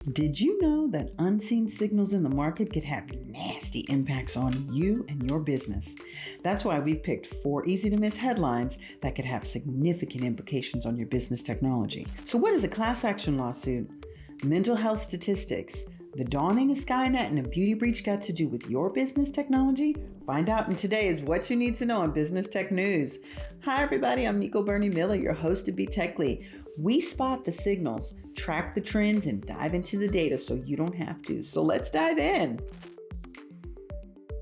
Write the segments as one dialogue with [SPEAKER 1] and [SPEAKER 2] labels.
[SPEAKER 1] Did you know that unseen signals in the market could have nasty impacts on you and your business? That's why we picked 4 easy to miss headlines that could have significant implications on your business technology. So, what is a class action lawsuit? Mental health statistics. The dawning of Skynet and a beauty breach got to do with your business technology? Find out in today's What You Need to Know on Business Tech News. Hi, everybody. I'm Nico Bernie Miller, your host of BeTechly. We spot the signals, track the trends, and dive into the data so you don't have to. So let's dive in.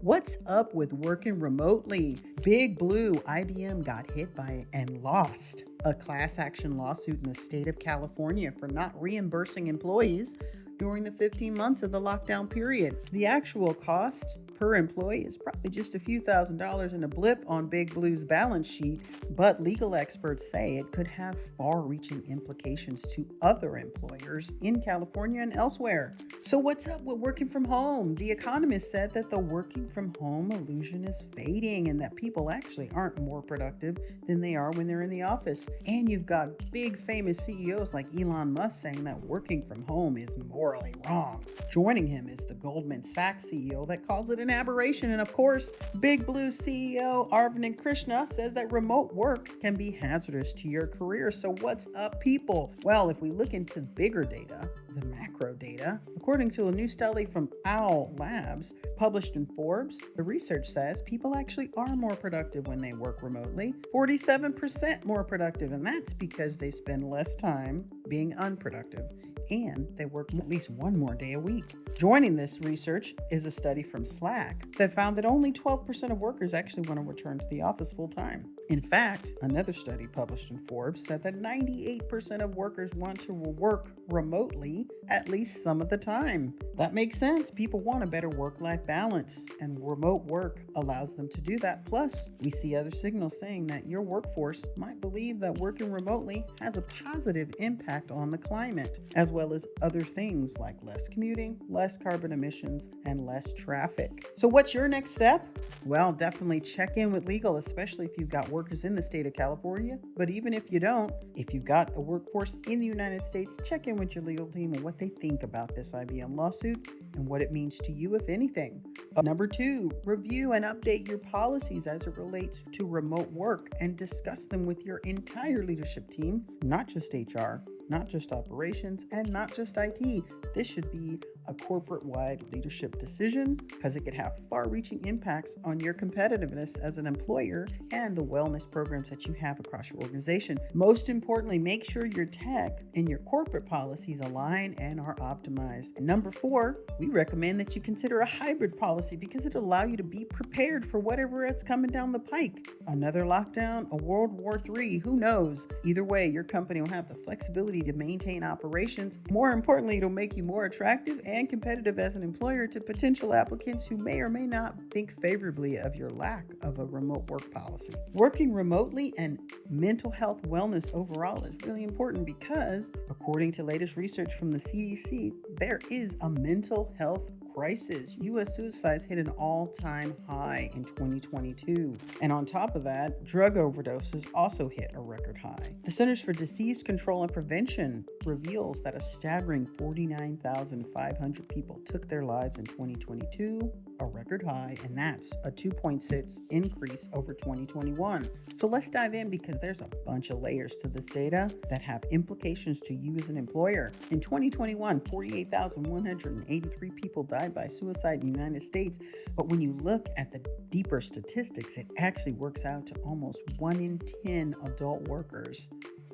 [SPEAKER 1] What's up with working remotely? Big Blue, IBM got hit by and lost a class action lawsuit in the state of California for not reimbursing employees during the 15 months of the lockdown period. The actual cost per employee is probably just a few $1,000s in a blip on Big Blue's balance sheet, but legal experts say it could have far-reaching implications to other employers in California and elsewhere. So what's up with working from home? The Economist said that the working from home illusion is fading and that people actually aren't more productive than they are when they're in the office. And you've got big famous CEOs like Elon Musk saying that working from home is morally wrong. Joining him is the Goldman Sachs CEO that calls it an aberration. And of course, Big Blue CEO Arvind Krishna says that remote work can be hazardous to your career. So what's up, people? Well, if we look into bigger data, the macro data, according to a new study from Owl Labs published in Forbes, the research says people actually are more productive when they work remotely, 47% more productive, and that's because they spend less time being unproductive and they work at least one more day a week. Joining this research is a study from Slack that found that only 12% of workers actually want to return to the office full time. In fact, another study published in Forbes said that 98% of workers want to work remotely at least some of the time. That makes sense. People want a better work-life balance, and remote work allows them to do that. Plus, we see other signals saying that your workforce might believe that working remotely has a positive impact on the climate, as well as other things like less commuting, less carbon emissions, and less traffic. So what's your next step? Well, definitely check in with legal, especially if you've got workers in the state of California. But even if you don't, if you've got a workforce in the United States, check in with your legal team and what they think about this IBM lawsuit and what it means to you, if anything. Number 2, review and update your policies as it relates to remote work and discuss them with your entire leadership team, not just HR, not just operations, and not just IT. This should be a corporate-wide leadership decision because it could have far-reaching impacts on your competitiveness as an employer and the wellness programs that you have across your organization. Most importantly, make sure your tech and your corporate policies align and are optimized. And number 4, we recommend that you consider a hybrid policy because it'll allow you to be prepared for whatever is coming down the pike. Another lockdown, a World War III, who knows? Either way, your company will have the flexibility to maintain operations. More importantly, it'll make you more attractive and competitive as an employer to potential applicants who may or may not think favorably of your lack of a remote work policy. Working remotely and mental health wellness overall is really important because, according to latest research from the CDC, there is a mental health crisis. U.S. suicides hit an all-time high in 2022. And on top of that, drug overdoses also hit a record high. The Centers for Disease Control and Prevention reveals that a staggering 49,500 people took their lives in 2022, a record high, and that's a 2.6 increase over 2021. So let's dive in because there's a bunch of layers to this data that have implications to you as an employer. In 2021, 48,183 people died by suicide in the United States, but when you look at the deeper statistics, it actually works out to almost 1 in 10 adult workers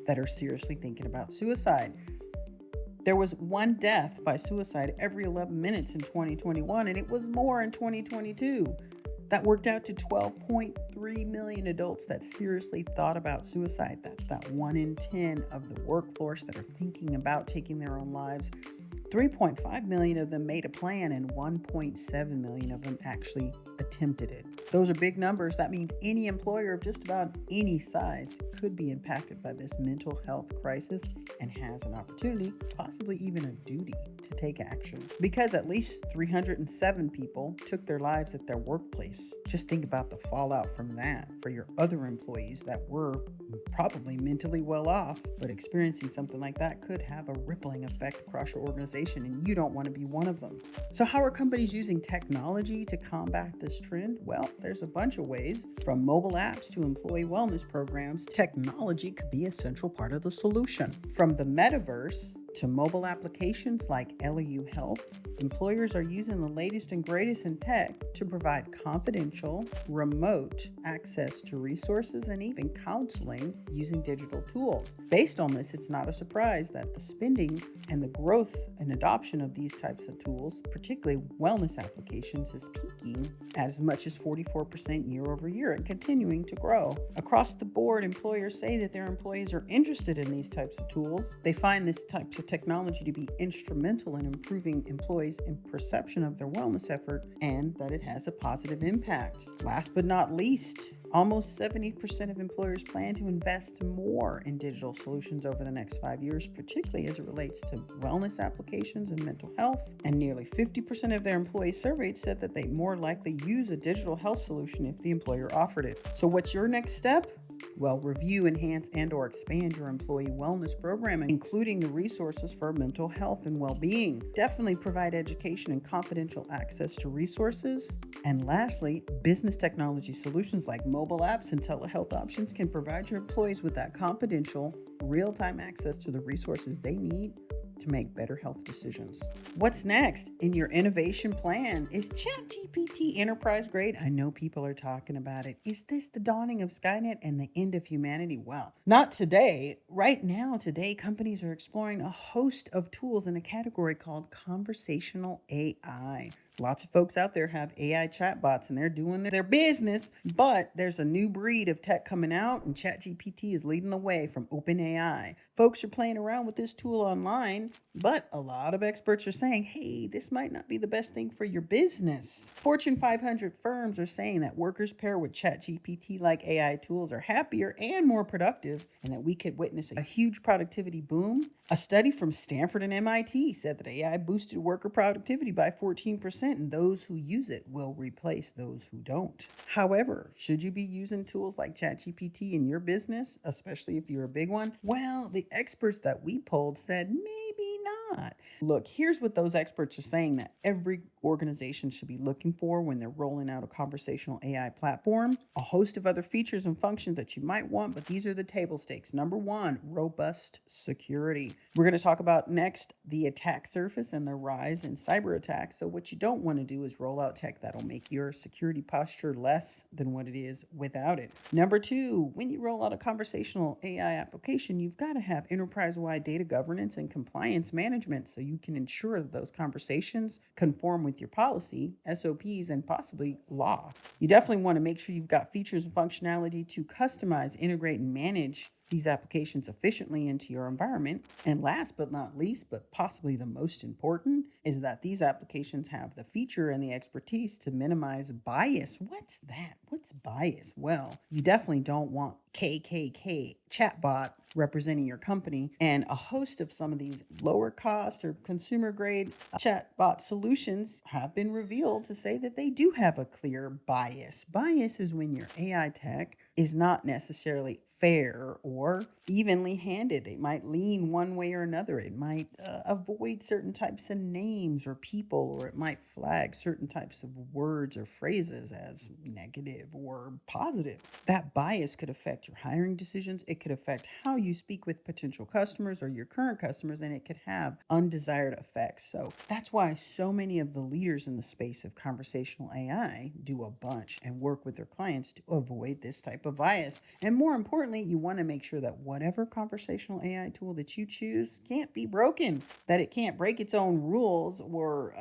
[SPEAKER 1] that are seriously thinking about suicide. There was 1 death by suicide every 11 minutes in 2021, and it was more in 2022. That worked out to 12.3 million adults that seriously thought about suicide. That's that 1 in 10 of the workforce that are thinking about taking their own lives. 3.5 million of them made a plan, and 1.7 million of them actually attempted it. Those are big numbers. That means any employer of just about any size could be impacted by this mental health crisis and has an opportunity, possibly even a duty, to take action because at least 307 people took their lives at their workplace. Just think about the fallout from that for your other employees that were probably mentally well off, but experiencing something like that could have a rippling effect across your organization, and you don't want to be one of them. So how are companies using technology to combat this trend? Well, there's a bunch of ways. From mobile apps to employee wellness programs, technology could be a central part of the solution. From the metaverse to mobile applications like LEU Health, employers are using the latest and greatest in tech to provide confidential, remote access to resources and even counseling using digital tools. Based on this, it's not a surprise that the spending and the growth and adoption of these types of tools, particularly wellness applications, is peaking at as much as 44% year over year and continuing to grow. Across the board, employers say that their employees are interested in these types of tools. They find this types of technology to be instrumental in improving employees' perception of their wellness effort and that it has a positive impact. Last but not least, almost 70% of employers plan to invest more in digital solutions over the next 5 years, particularly as it relates to wellness applications and mental health. And nearly 50% of their employees surveyed said that they more likely use a digital health solution if the employer offered it. So what's your next step? Well, review, enhance, and/or expand your employee wellness programming, including the resources for mental health and well-being. Definitely provide education and confidential access to resources. And lastly, business technology solutions like mobile apps and telehealth options can provide your employees with that confidential, real-time access to the resources they need to make better health decisions. What's next in your innovation plan? Is ChatGPT enterprise grade? I know people are talking about it. Is this the dawning of Skynet and the end of humanity? Well, not today. Right now, today, companies are exploring a host of tools in a category called conversational AI. Lots of folks out there have AI chatbots and they're doing their business, but there's a new breed of tech coming out and ChatGPT is leading the way from OpenAI. Folks are playing around with this tool online, but a lot of experts are saying, hey, this might not be the best thing for your business. Fortune 500 firms are saying that workers paired with ChatGPT-like AI tools are happier and more productive, and that we could witness a huge productivity boom. A study from Stanford and MIT said that AI boosted worker productivity by 14%, and those who use it will replace those who don't. However, should you be using tools like ChatGPT in your business, especially if you're a big one? Well, the experts that we polled said maybe not. Look, here's what those experts are saying that every organization should be looking for when they're rolling out a conversational AI platform. A host of other features and functions that you might want, but these are the table stakes. Number one, robust security. We're going to talk about next the attack surface and the rise in cyber attacks. So what you don't want to do is roll out tech that'll make your security posture less than what it is without it. Number two, when you roll out a conversational AI application, you've got to have enterprise-wide data governance and compliance management so you can ensure that those conversations conform with your policy, SOPs, and possibly law. You definitely want to make sure you've got features and functionality to customize, integrate, and manage these applications efficiently into your environment. And last but not least, but possibly the most important, is that these applications have the feature and the expertise to minimize bias. What's that? What's bias? Well, you definitely don't want KKK chatbot representing your company. And a host of some of these lower cost or consumer grade chatbot solutions have been revealed to say that they do have a clear bias. Bias is when your AI tech is not necessarily fair or evenly handed. It might lean one way or another. It might avoid certain types of names or people, or it might flag certain types of words or phrases as negative or positive. That bias could affect your hiring decisions. It could affect how you speak with potential customers or your current customers, and it could have undesired effects. So that's why so many of the leaders in the space of conversational AI do a bunch and work with their clients to avoid this type of bias. And more importantly, you want to make sure that whatever conversational AI tool that you choose can't be broken, that it can't break its own rules or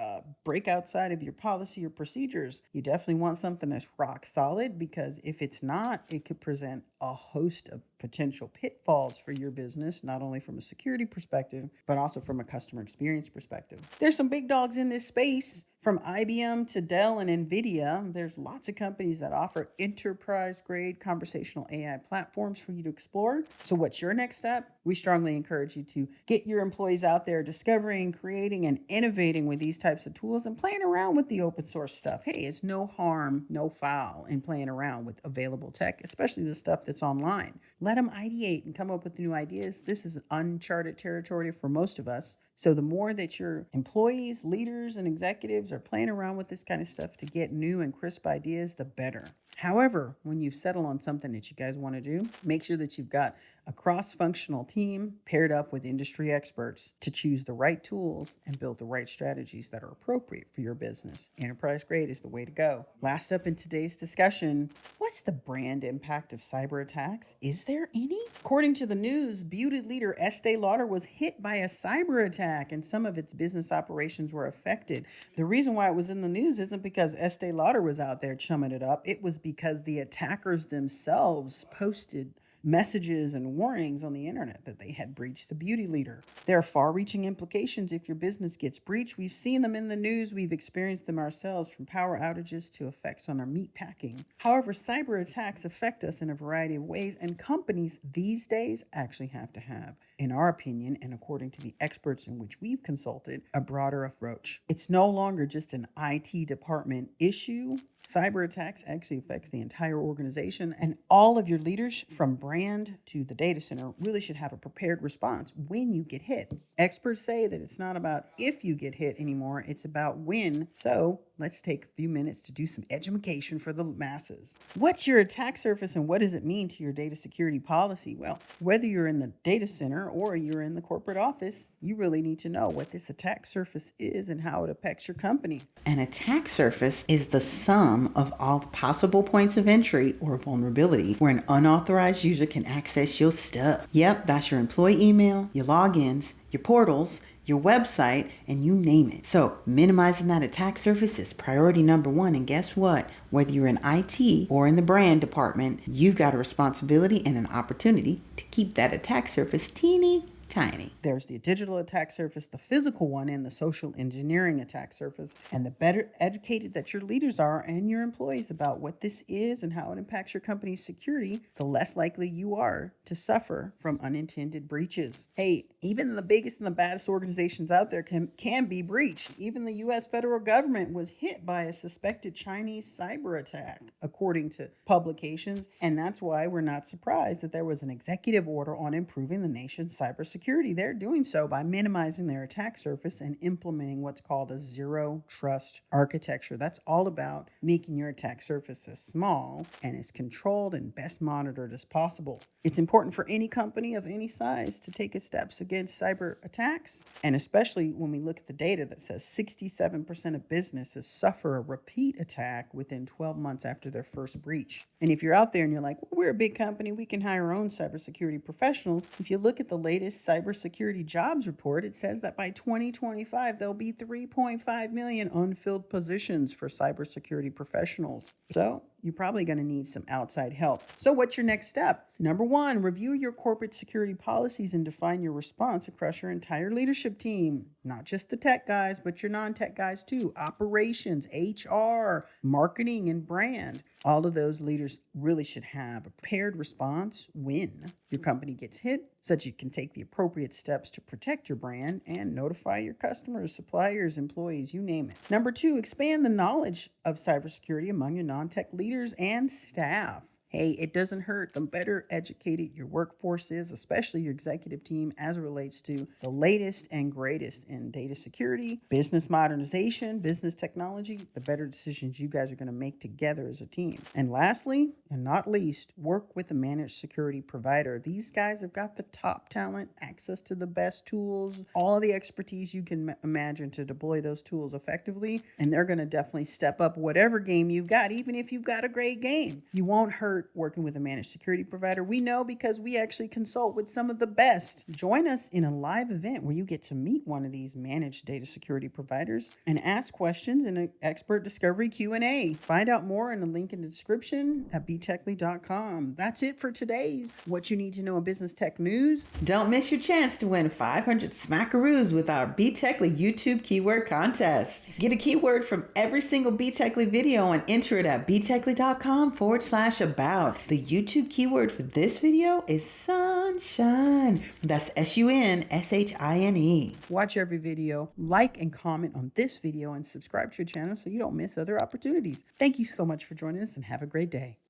[SPEAKER 1] break outside of your policy or procedures. You definitely want something that's rock solid, because if it's not, it could present a host of potential pitfalls for your business, not only from a security perspective, but also from a customer experience perspective. There's some big dogs in this space. From IBM to Dell and NVIDIA, there's lots of companies that offer enterprise-grade conversational AI platforms for you to explore. So what's your next step? We strongly encourage you to get your employees out there discovering, creating, and innovating with these types of tools and playing around with the open source stuff. Hey, it's no harm, no foul in playing around with available tech, especially the stuff that's online. Let them ideate and come up with new ideas. This is uncharted territory for most of us. So the more that your employees, leaders, and executives are playing around with this kind of stuff to get new and crisp ideas, the better. However, when you settle on something that you guys want to do, make sure that you've got a cross-functional team paired up with industry experts to choose the right tools and build the right strategies that are appropriate for your business. Enterprise grade is the way to go. Last up in today's discussion, what's the brand impact of cyber attacks? Is there any? According to the news, beauty leader Estee Lauder was hit by a cyber attack and some of its business operations were affected. The reason why it was in the news isn't because Estee Lauder was out there chumming it up. It was because the attackers themselves posted messages and warnings on the internet that they had breached the beauty leader. There are far-reaching implications if your business gets breached. We've seen them in the news. We've experienced them ourselves, from power outages to effects on our meat packing. However, cyber attacks affect us in a variety of ways, and companies these days actually have to have, in our opinion, and according to the experts in which we've consulted, a broader approach. It's no longer just an IT department issue. Cyber attacks actually affects the entire organization, and all of your leaders from brand to the data center really should have a prepared response when you get hit. Experts say that it's not about if you get hit anymore, it's about when. So let's take a few minutes to do some education for the masses. What's your attack surface and what does it mean to your data security policy? Well, whether you're in the data center or you're in the corporate office, you really need to know what this attack surface is and how it affects your company. An attack surface is the sum of all possible points of entry or vulnerability where an unauthorized user can access your stuff. Yep, that's your employee email, your logins, your portals, your website, and you name it. So minimizing that attack surface is priority number one. And guess what? Whether you're in IT or in the brand department, you've got a responsibility and an opportunity to keep that attack surface teeny tiny. There's the digital attack surface, the physical one, and the social engineering attack surface. And the better educated that your leaders are and your employees about what this is and how it impacts your company's security, the less likely you are to suffer from unintended breaches. Hey, even the biggest and the baddest organizations out there can be breached. Even the U.S. federal government was hit by a suspected Chinese cyber attack, according to publications. And that's why we're not surprised that there was an executive order on improving the nation's cybersecurity. They're doing so by minimizing their attack surface and implementing what's called a zero trust architecture. That's all about making your attack surface as small and as controlled and best monitored as possible. It's important for any company of any size to take steps against cyber attacks, and especially when we look at the data that says 67% of businesses suffer a repeat attack within 12 months after their first breach. And if you're out there and you're like, well, we're a big company, we can hire our own cybersecurity professionals. If you look at the latest cybersecurity jobs report, it says that by 2025, there'll be 3.5 million unfilled positions for cybersecurity professionals. So you're probably going to need some outside help. So what's your next step? Number one, review your corporate security policies and define your response across your entire leadership team. Not just the tech guys, but your non-tech guys too. Operations, HR, marketing, and brand. All of those leaders really should have a prepared response when your company gets hit, so that you can take the appropriate steps to protect your brand and notify your customers, suppliers, employees, you name it. Number two, expand the knowledge of cybersecurity among your non-tech leaders and staff. Hey, it doesn't hurt. The better educated your workforce is, especially your executive team, as it relates to the latest and greatest in data security, business modernization, business technology, the better decisions you guys are going to make together as a team. And lastly, and not least, work with a managed security provider. These guys have got the top talent, access to the best tools, all the expertise you can imagine to deploy those tools effectively. And they're going to definitely step up whatever game you've got, even if you've got a great game. You won't hurt working with a managed security provider. We know because we actually consult with some of the best. Join us in a live event where you get to meet one of these managed data security providers and ask questions in an expert discovery Q&A. Find out more in the link in the description at BeTechly.com. That's it for today's What You Need to Know in Business Tech News. Don't miss your chance to win 500 smackaroos with our BeTechly YouTube keyword contest. Get a keyword from every single BeTechly video and enter it at BeTechly.com/about. out. The YouTube keyword for this video is sunshine. That's SUNSHINE. Watch every video, like and comment on this video, and subscribe to your channel so you don't miss other opportunities. Thank you so much for joining us and have a great day.